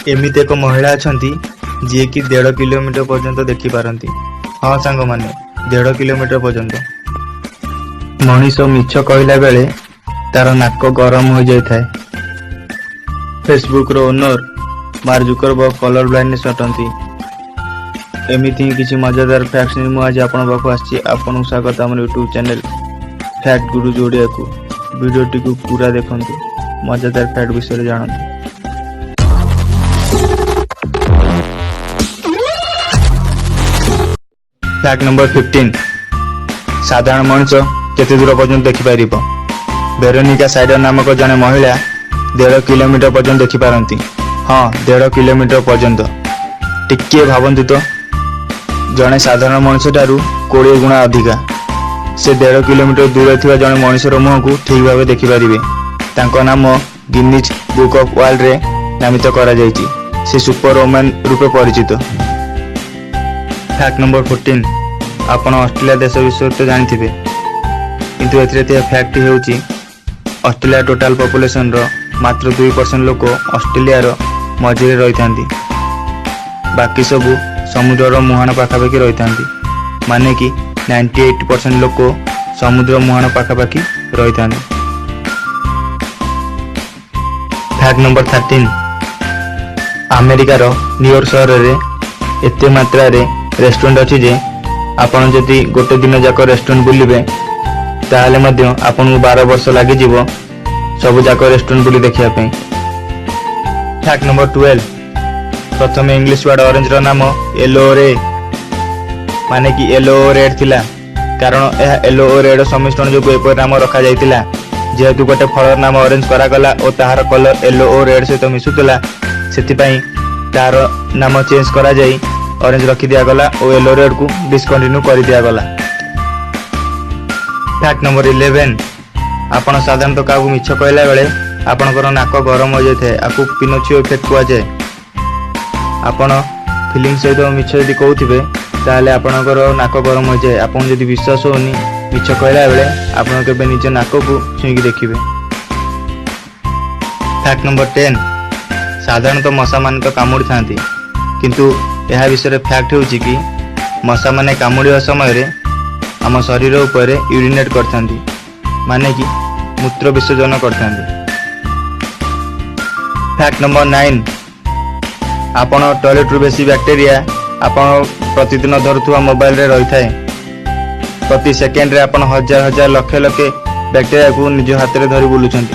एमिति एक महिला अछंती जी कि 1.5 किलोमीटर पर्यंत देखि पारंती। हाँ सांग माने 1.5 किलोमीटर पर्यंत। मनीष मिछ कहला बेले तार नाक गरम हो जाय थाए। फेसबुक रो owner Mark Zuckerberg colour blindness अटंती। एमिति ही किसी मजेदार फैक्ट्स नहीं मु आज आपण पाखु आछि। आपन स्वागत हमर YouTube चैनल फैक्ट गुरु जोड़िया को। वीडियोटी को पूरा देखंतु, मजेदार फैक्ट विषय जानंतु। Fact number 15। साधारण मनुष्य केते दूर पर्यंत देखि पारिबो? वेरोनिका साइडर नामक जने महिला 1.5 किलोमीटर पर्यंत देखि पारंती। हाँ 1.5 किलोमीटर पर्यंत। टिके भाबंतु तो जने साधारण मनुष्य टारू 20 गुणा अधिका से 1.5 किलोमीटर दूर थिबा जने मनुष्यर मुह को ठीक भाबे देखि पारिबे। तांको नाम गिनीज बुक ऑफ वर्ल्ड रे नामित करा जायछि। से सुपर वुमन रूपे परिचित। Fact number 14। आपण ऑस्ट्रेलिया देश विषय तो जानिथिबे, किंतु एथिरे फैक्ट हेउछि ऑस्ट्रेलिया टोटल पॉपुलेशन रो मात्र 2% लोक ऑस्ट्रेलिया रो मझिरे रहिथांती। बाकी सबु समुद्र रो मुहान पाखापाखि रहिथांती। माने कि 98% लोक समुद्र मुहान पाखापाखि रहिथांती। Fact number 13। अमेरिका रो न्यूयॉर्क शहर रे एते मात्रा रे रेस्टोरेंट अच्छी जे आपण जदि गोटे दिन जाक रेस्टोरेंट बुलिबे ताहले मध्य आपण 12 वर्ष लागि जीवो सब जाक रेस्टोरेंट बुली देखिया पे। Fact number 12। प्रथम इंग्लिश वर्ड ऑरेंज रो नाम येलो रे माने कि येलो रेड थिला, कारण यह येलो रेड समिश्रण जो पेपर नाम रखा जायतिला। जेहेतु गोटे फल नाम ऑरेंज करा गला और ताहार कलर येलो और रेड सहित मिसुतला, सेति पई तार नाम चेंज करा जाई ऑरेंज रखी दिया गला और येलो रेड को डिस्कंटिन्यू कर दिया गला। Fact number 11। आपण साधारणतः काकू मिछ कहला बेले आपनकर नाक गरम हो जाय आकु पिनोचियो इफेक्ट कुआ जाय। आपण फीलिंग सहित मिछ यदि कहउथिबे ताले आपनकर नाक गरम हो जाय। आपण यदि विश्वास होनी मिछ कहला बेले आपण केबे निज नाक को छुईकी देखिबे। Fact number 10। साधारणतः मशा मान तो कामुड़ी थांती, किंतु यह विषय फैक्ट होउछि कि मशा माने कामुड़िया समय रे आम शरीर उपरे यूरिनेट करथांती, माने कि मूत्र विसर्जन करथांती। Fact number 9। आपण टॉयलेट रु बेसी बैक्टेरिया आपण प्रतिदिन धरुथुवा मोबाइल रे रही थाए। प्रति सेकेंड रे आपण हजार हजार लक्ष लक्ष बैक्टेरिया को निज हाथ रे धरि बुलुछंती।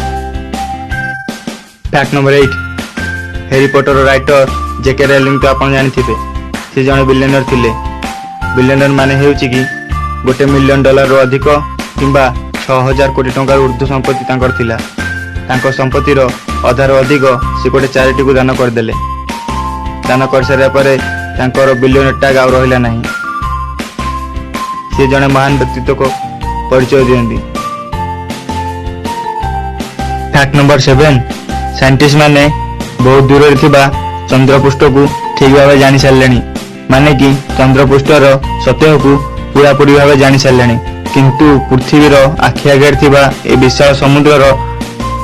Fact number 8। Harry Potter writer J K Rowling तो आपण जानिथिबे, से जने बिलियनर थिले। बिलियनर माने हेउछि कि $1 मिलियन रो अधिक किंबा 6000 कोटी टंकार ऊर्ध्व संपत्ति तांकर थिला। तांको संपत्ति रो अधार अधिक से गोटे चैरिटी को दान कर देले। दान कर सारा परे तांकर बिलियनर टैग आ रहिला नाही। से जने महान व्यक्तित्व को परिचय दियंती। Fact number 7। साइंटिस्ट माने बहुत दूर रे थिबा चंद्रपृष्ठ को ठीक भाव जानी सारे, माने कि चंद्रपृष्ठर सतह को पूरा पूरी भाव जानी सारे, किंतु पृथ्वीर आखि आगे थिबा ए विशाल समुद्रर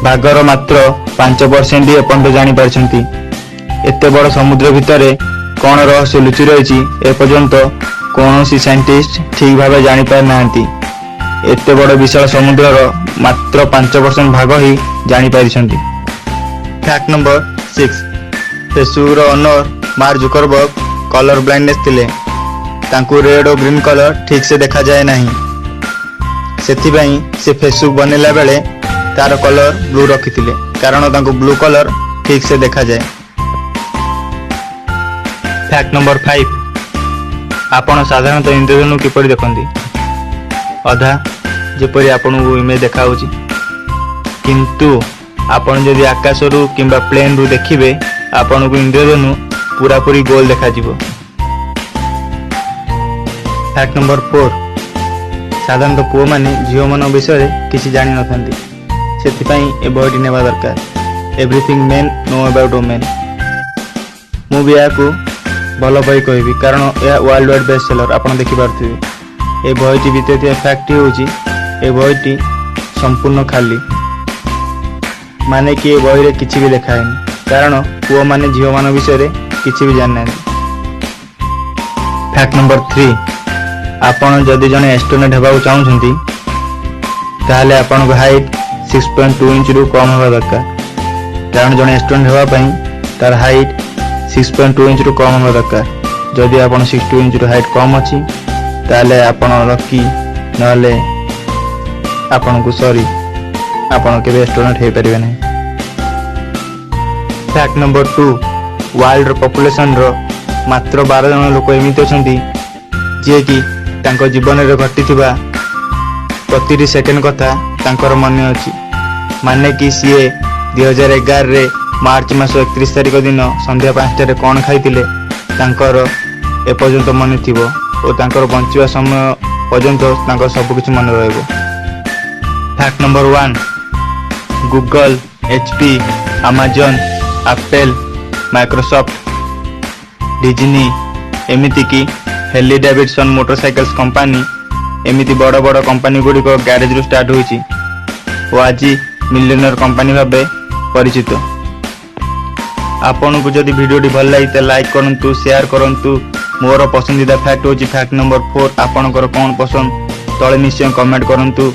भागर मात्र 5% ही एपर्यंत जानी पारछंती। एते बड़ समुद्र भितरे कौन रहस्य लुचि रही एपर्यंत कौनसी साइंटिस्ट ठीक भाव जानी पार नांती। एते बड़ विशाल समुद्रर मात्र 5% भाग ही जानी पारिछंती। Fact number 6। फेसबुक रो owner Mark Zuckerberg colour blindness थिले। तांकु रेड और ग्रीन कलर ठीक से देखा जाए नहीं, सेथि पई से फेसबुक बनेला बेले तार कलर ब्लू रखिथिले, कारण तांकु ब्लू कलर ठीक से देखा जाए। Fact number 5। आपण साधारणतः इंद्रधनु किपरि देखंती? अधा जेपरि आपनकु इमेज देखा होछि, किंतु आपण जदि आकाश रु किंबा प्लेन रु देखिबे आपण को इंद्रधनु पूरा पूरी गोल देखा जिवो। Fact number 4। साधारणतः पुओ माने झियो मन विषय किसी जानि नथांती, सेति पई ए बॉडी नेबा दरकार। Everything main know about women. मु बिया को भलो पाई कहबी, कारण यह वर्ल्ड वाइड बेस्ट सेलर आपण देखि पारथिबे। ए बॉडी भितर फैक्ट होउची ए बॉडी संपूर्ण खाली, माने कि ए बॉडी रे किछि भी लिखा हैनी। କାରଣ ପୁଅମାନେ ଝିଅମାନଙ୍କ ବିଷୟରେ କିଛି ବି ଜାଣିନାହାନ୍ତି। ଫ୍ୟାକ୍ଟ ନମ୍ବର 3, ଆପଣ ଯଦି ଜଣେ ଏଷ୍ଟ୍ରୋନଟ୍ ହେବାକୁ ଚାହୁଁଛନ୍ତି ତାହେଲେ ଆପଣଙ୍କ ହାଇଟ୍ 6.2 ଇଞ୍ଚରୁ କମ୍ ହେବା ଦରକାର। କାରଣ ଜଣେ ଏଷ୍ଟ୍ରୋନଟ୍ ହେବା ପାଇଁ ତାର ହାଇଟ୍ 6.2 ଇଞ୍ଚରୁ କମ୍ ହେବା ଦରକାର। ଯଦି ଆପଣ 6.2 ଇଞ୍ଚରୁ ହାଇଟ୍ କମ୍ ଅଛି ତାହେଲେ ଆପଣ ଲକି, ନହେଲେ ଆପଣ କେବେ ଏଷ୍ଟ୍ରୋନଟ୍ ହେଇପାରିବେ ନାହିଁ। ଫ୍ୟାକ୍ଟ ନମ୍ବର 2, ୱାର୍ଲଡର ପପୁଲେସନର ମାତ୍ର 12 ଜଣ ଲୋକ ଏମିତି ଅଛନ୍ତି ଯିଏକି ତାଙ୍କ ଜୀବନରେ ଘଟିଥିବା ପ୍ରତିଟି ସେକେଣ୍ଡ କଥା ତାଙ୍କର ମନେ ଅଛି। ମାନେ କି ସିଏ 2011ରେ ମାର୍ଚ୍ଚ ମାସ 31 ତାରିଖ ଦିନ ସନ୍ଧ୍ୟା 5ଟାରେ କ'ଣ ଖାଇଥିଲେ ତାଙ୍କର ଏପର୍ଯ୍ୟନ୍ତ ମନେ ଥିବ ଓ ତାଙ୍କର ବଞ୍ଚିବା ସମୟ ପର୍ଯ୍ୟନ୍ତ ତାଙ୍କର ସବୁକିଛି ମନେ ରହିବ। Fact number 1, Google, HP, Amazon, apple, Microsoft, Disney, ଏମିତିକି ହେର୍ଲି ଡେଭିଡସନ ମୋଟରସାଇକେଲ୍ସ କମ୍ପାନୀ, ଏମିତି ବଡ଼ ବଡ଼ କମ୍ପାନୀ ଗୁଡ଼ିକ ଗ୍ୟାରେଜରୁ ଷ୍ଟାର୍ଟ ହୋଇଛି ଓ ଆଜି ମିଲିୟନର କମ୍ପାନୀ ଭାବେ ପରିଚିତ। ଆପଣଙ୍କୁ ଯଦି ଭିଡ଼ିଓଟି ଭଲ ଲାଗିଥାଏ ଲାଇକ୍ କରନ୍ତୁ, ସେୟାର କରନ୍ତୁ। ମୋର ପସନ୍ଦିଦା ଫ୍ୟାକ୍ଟ ହେଉଛି ଫ୍ୟାକ୍ଟ ନମ୍ବର 4। ଆପଣଙ୍କର କ'ଣ ପସନ୍ଦ ତଳେ ନିଶ୍ଚୟ କମେଣ୍ଟ କରନ୍ତୁ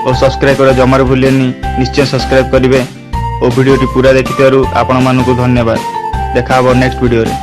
ଓ ସବସ୍କ୍ରାଇବ୍ କରିବା ଜମାରୁ ଭୁଲିବେନି। ନିଶ୍ଚୟ ସବସ୍କ୍ରାଇବ୍ କରିବେ ଓ ଭିଡ଼ିଓଟି ପୁରା ଦେଖିଥିବାରୁ ଆପଣମାନଙ୍କୁ ଧନ୍ୟବାଦ। ଦେଖା ହେବ ନେକ୍ସଟ ଭିଡ଼ିଓରେ।